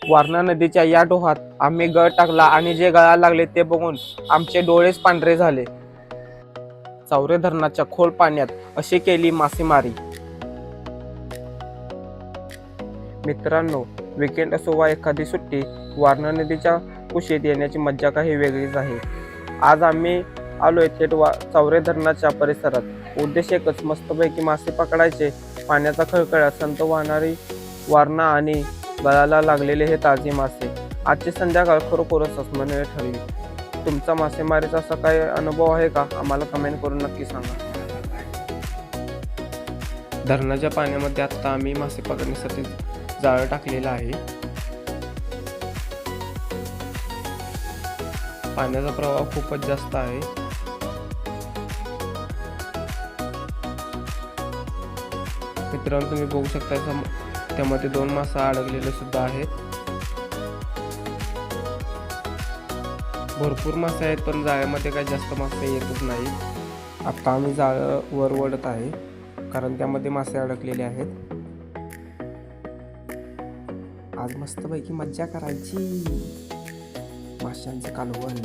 वारणा नदीच्या या डोहात आम्ही गळ टाकला आणि जे गळायला लागले ते बघून आमचे डोळेच पांढरे झाले. चौरे धरणाच्या खोल पाण्यात अशी केली मासेमारी. मित्रांनो, विकेंड असो वा एखादी सुट्टी, वारणा नदीच्या कुशीत येण्याची मज्जा काही वेगळीच आहे. आज आम्ही आलोय थेट चौरे धरणाच्या परिसरात. उद्देश एकच, मस्तपैकी मासे पकडायचे. पाण्याचा खळखळाट, संत वाहणारी वारणा आणि गळाला लागलेले हे ताजे मासे. आजची संध्याकाळ खरोखरच स्मरणीय ठरली. तुमचा मासेमारीचा असा काही अनुभव आहे का? आम्हाला कमेंट करून नक्की सांगा. धरणाच्या पाण्यामध्ये आता आम्ही मासे पकडण्यासाठी जाळं टाकलेलं आहे. पाण्याचा प्रवाह खूपच जास्त आहे. मित्रांनो, तुम्ही बघू शकता त्यामध्ये 2 मासे अडकलेले सुद्धा आहेत. भरपूर मासे आहेत, पण जाळ्यामध्ये काही जास्त मासे येतच नाही. आता आम्ही जाळं वर वळत आहे कारण त्यामध्ये मासे अडकलेले आहेत. आज मस्तपैकी मज्जा करायची. माशांचं कालवण.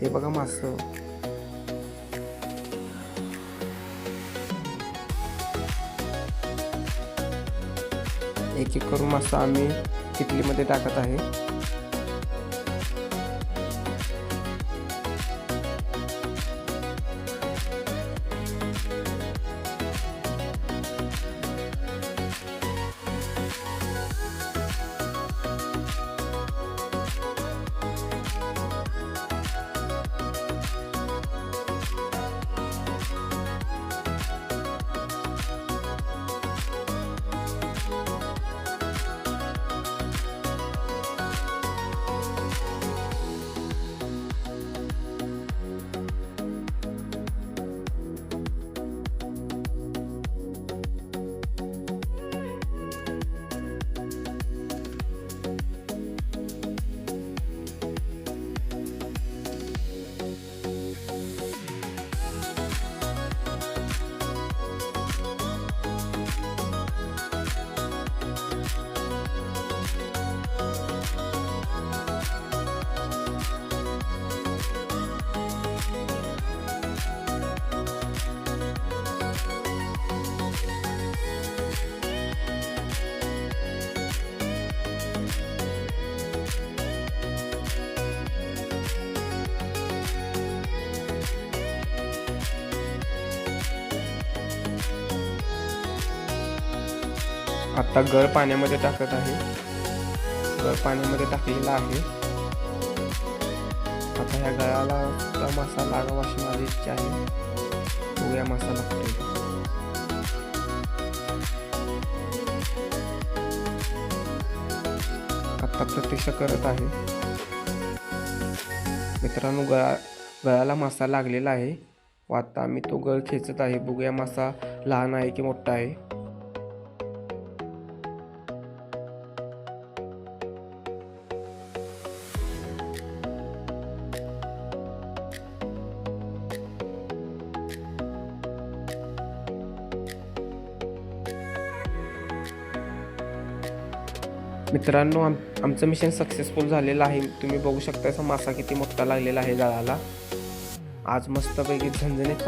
हे बघा मासं. एक एक करून मासा आम्ही किटलीमध्ये टाकत आहे. आता गळ पाण्यामध्ये टाकत आहे. गळ पाण्यामध्ये टाकलेला आहे. आता ह्या गळाला मासा लागावा अशी माझी इच्छा आहे. बघूया मासा लागतोय. आता प्रतीक्षा करत आहे. मित्रांनो, गळाला मासा लागलेला आहे. आता आम्ही तो गळ खेचत आहे. बघूया मासा लहान आहे की मोठा आहे. मित्रांनो, आमचं मिशन सक्सेसफुल झालेलं आहे. तुम्ही बघू शकता असा मासा किती मोठा लागलेला आहे जाळाला. आज मस्तपैकी झणझणीत